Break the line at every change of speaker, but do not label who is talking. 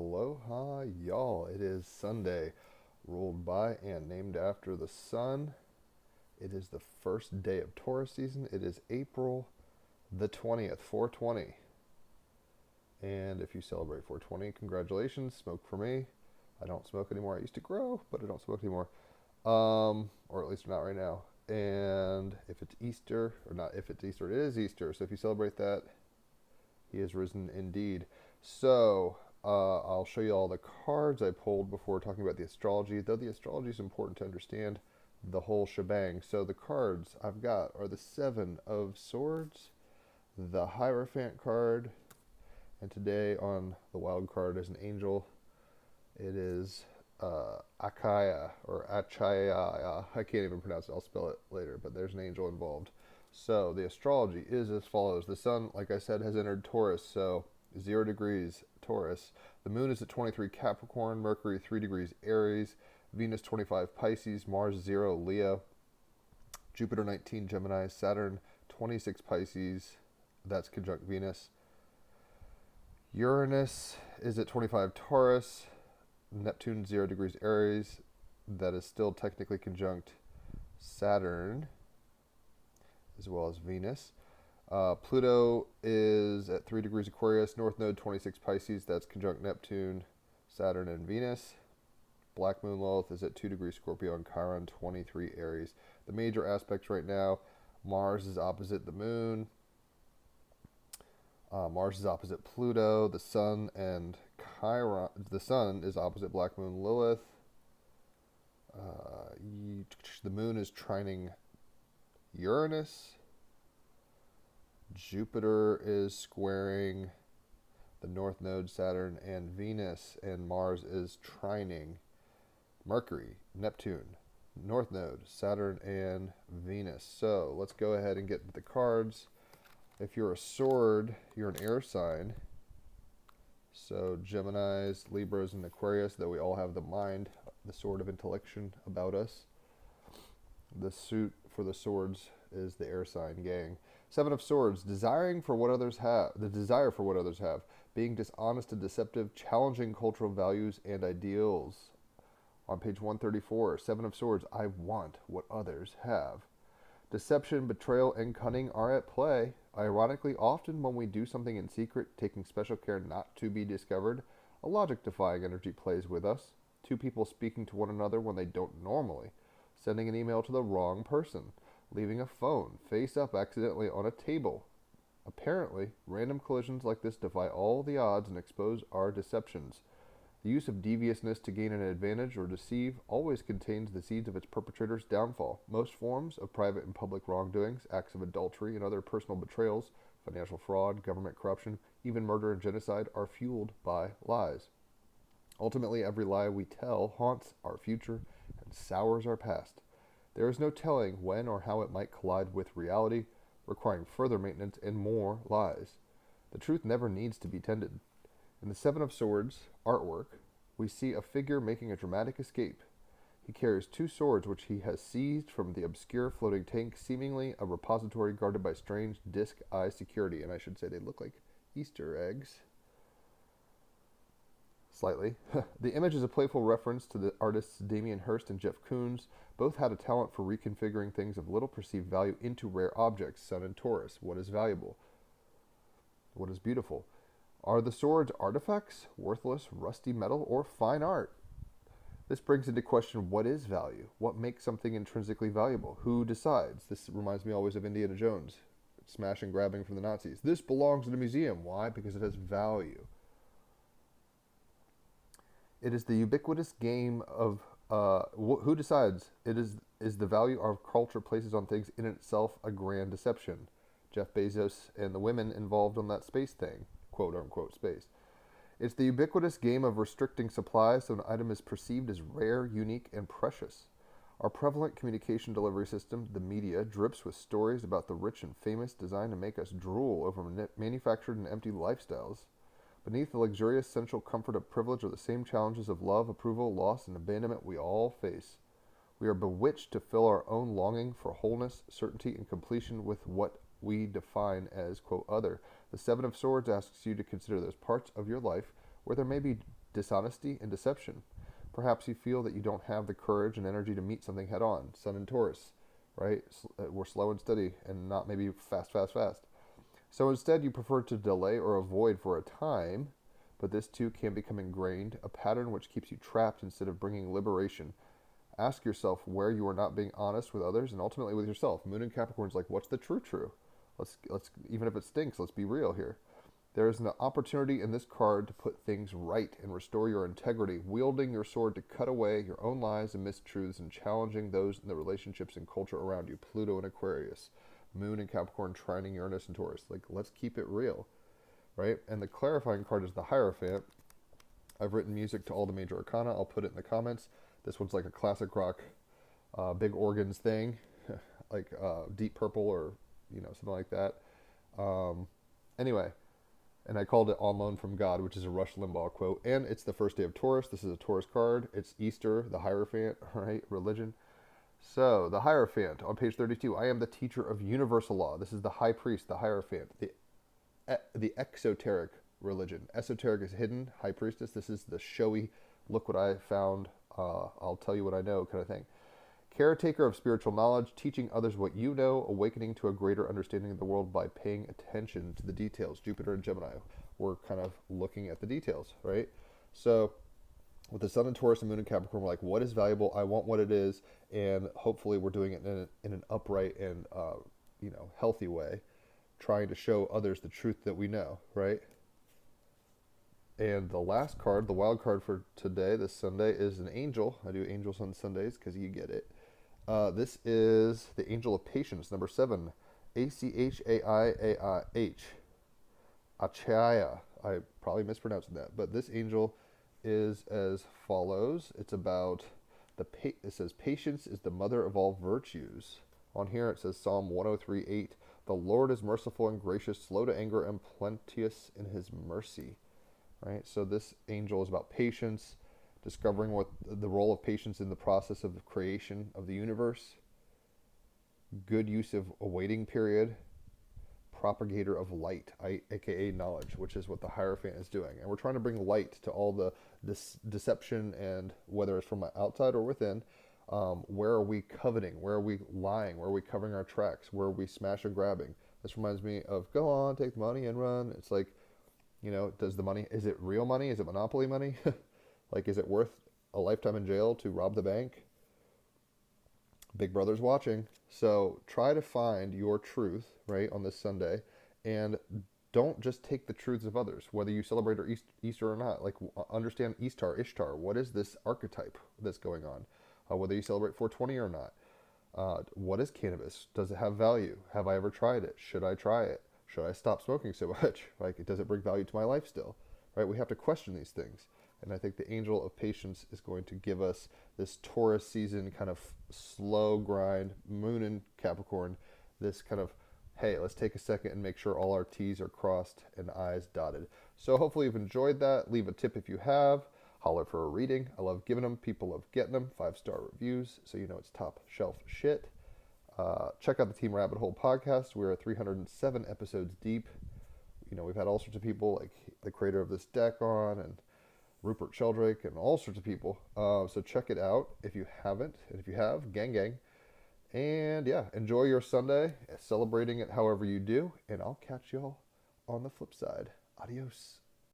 Aloha, y'all. It is Sunday, ruled by and named after the sun. It is the first day of Taurus season. It is April the 20th, 420. And if you celebrate 420, congratulations. Smoke for me. I don't smoke anymore. I used to grow, but I don't smoke anymore. Or at least not right now. And if it's Easter, or not if it's Easter, it is Easter. So if you celebrate that, he has risen indeed. So, I'll show you all the cards I pulled before talking about the astrology, though the astrology is important to understand the whole shebang. So the cards I've got are the Seven of Swords, the Hierophant card, and today on the wild card is an angel. It is Akaya, or Achaya. I can't even pronounce it. I'll spell it later, but there's an angel involved. So the astrology is as follows. The sun, like I said, has entered Taurus, so 0 degrees Taurus. The moon is at 23 Capricorn, Mercury 3 degrees Aries, Venus 25 Pisces, Mars 0 Leo, Jupiter 19 Gemini, Saturn 26 Pisces, that's conjunct Venus. Uranus is at 25 Taurus, Neptune 0 degrees Aries, that is still technically conjunct Saturn, as well as Venus. Pluto is at 3 degrees Aquarius, North Node 26 Pisces, that's conjunct Neptune, Saturn, and Venus. Black Moon Lilith is at 2 degrees Scorpio, and Chiron 23 Aries. The major aspects right now, Mars is opposite the Moon. Mars is opposite Pluto. The Sun and Chiron. The Sun is opposite Black Moon Lilith. The Moon is trining Uranus. Jupiter is squaring the North Node, Saturn, and Venus, and Mars is trining Mercury, Neptune, North Node, Saturn, and Venus. So let's go ahead and get the cards. If you're a sword, you're an air sign. So Geminis, Libras, and Aquarius, though we all have the mind, the sword of intellection about us. The suit for the swords is the air sign gang. Seven of Swords, desiring for what others have, the desire for what others have, being dishonest and deceptive, challenging cultural values and ideals. On page 134, Seven of Swords, I want what others have. Deception, betrayal, and cunning are at play. Ironically, often when we do something in secret, taking special care not to be discovered, a logic-defying energy plays with us. Two people speaking to one another when they don't normally. Sending an email to the wrong person. Leaving a phone face up accidentally on a table. Apparently, random collisions like this defy all the odds and expose our deceptions. The use of deviousness to gain an advantage or deceive always contains the seeds of its perpetrator's downfall. Most forms of private and public wrongdoings, acts of adultery and other personal betrayals, financial fraud, government corruption, even murder and genocide are fueled by lies. Ultimately, every lie we tell haunts our future and sours our past. There is no telling when or how it might collide with reality, requiring further maintenance and more lies. The truth never needs to be tended. In the Seven of Swords artwork, we see a figure making a dramatic escape. He carries two swords which he has seized from the obscure floating tank, seemingly a repository guarded by strange disc-eye security. And I should say they look like Easter eggs. Slightly. The image is a playful reference to the artists Damien Hirst and Jeff Koons. Both had a talent for reconfiguring things of little perceived value into rare objects. Sun and Taurus. What is valuable? What is beautiful? Are the swords artifacts, worthless, rusty metal, or fine art? This brings into question what is value? What makes something intrinsically valuable? Who decides? This reminds me always of Indiana Jones, smash and grabbing from the Nazis. This belongs in a museum. Why? Because it has value. It is the ubiquitous game of who decides. It is the value our culture places on things in itself a grand deception. Jeff Bezos and the women involved on that space thing, quote unquote space. It's the ubiquitous game of restricting supply so an item is perceived as rare, unique, and precious. Our prevalent communication delivery system, the media, drips with stories about the rich and famous designed to make us drool over manufactured and empty lifestyles. Beneath the luxurious sensual comfort of privilege are the same challenges of love, approval, loss, and abandonment we all face. We are bewitched to fill our own longing for wholeness, certainty, and completion with what we define as, quote, other. The Seven of Swords asks you to consider those parts of your life where there may be dishonesty, and deception. Perhaps you feel that you don't have the courage and energy to meet something head on. Sun in Taurus, right? We're slow and steady and not maybe fast, fast, fast. So instead, you prefer to delay or avoid for a time, but this too can become ingrained, a pattern which keeps you trapped instead of bringing liberation. Ask yourself where you are not being honest with others and ultimately with yourself. Moon in Capricorn's like, what's the true? Let's even if it stinks, let's be real here. There is an opportunity in this card to put things right and restore your integrity, wielding your sword to cut away your own lies and mistruths and challenging those in the relationships and culture around you. Pluto and Aquarius, Moon and Capricorn, trining Uranus and Taurus. Like, let's keep it real, right? And the clarifying card is the Hierophant. I've written music to all the major arcana. I'll put it in the comments. This one's like a classic rock, big organs thing, like Deep Purple or something like that. Anyway. And I called it On Loan from God, which is a Rush Limbaugh quote. And it's the first day of Taurus. This is a Taurus card. It's Easter, the Hierophant, right? Religion. So, the Hierophant on page 32. I am the teacher of universal law. This is the High Priest, the Hierophant, the exoteric religion. Esoteric is hidden. High Priestess. This is the showy, look what I found, I'll tell you what I know kind of thing. Caretaker of spiritual knowledge, teaching others what you know, awakening to a greater understanding of the world by paying attention to the details. Jupiter and Gemini, we're kind of looking at the details, right? So with the Sun in Taurus and Moon in Capricorn, we're like, what is valuable? I want what it is, and hopefully we're doing it in an upright and healthy way, trying to show others the truth that we know, right? And the last card, the wild card for today, this Sunday, is an angel. I do angels on Sundays because you get it. This is the Angel of Patience, number 7, Achaiah. Achaiah. I probably mispronounced that, but this angel is as follows. It's about it says patience is the mother of all virtues. On here it says Psalm 103:8. The Lord is merciful and gracious, slow to anger, and plenteous in His mercy. Right. So this angel is about patience, discovering what the role of patience in the process of the creation of the universe, good use of a waiting period, propagator of light, aka knowledge, which is what the Hierophant is doing. And we're trying to bring light to all this deception, and whether it's from outside or within, where are we coveting? Where are we lying? Where are we covering our tracks? Where are we smash and grabbing? This reminds me of go on, take the money and run. It's like, does the money, is it real money? Is it monopoly money? Like, is it worth a lifetime in jail to rob the bank? Big Brother's watching. So try to find your truth, right, on this Sunday. And don't just take the truths of others, whether you celebrate or Easter or not. Like, understand Ishtar. What is this archetype that's going on? Whether you celebrate 420 or not. What is cannabis? Does it have value? Have I ever tried it? Should I try it? Should I stop smoking so much? Like, does it bring value to my life still? Right? We have to question these things. And I think the Angel of Patience is going to give us this Taurus season kind of slow grind, Moon in Capricorn, this kind of, hey, let's take a second and make sure all our T's are crossed and I's dotted. So hopefully you've enjoyed that. Leave a tip if you have. Holler for a reading. I love giving them. People love getting them. 5-star reviews, so you know it's top shelf shit. Check out the Team Rabbit Hole podcast. We're at 307 episodes deep. We've had all sorts of people, like the creator of this deck on, and Rupert Sheldrake, and all sorts of people. So check it out if you haven't. And if you have, gang gang. And yeah, enjoy your Sunday, celebrating it however you do. And I'll catch y'all on the flip side. Adios.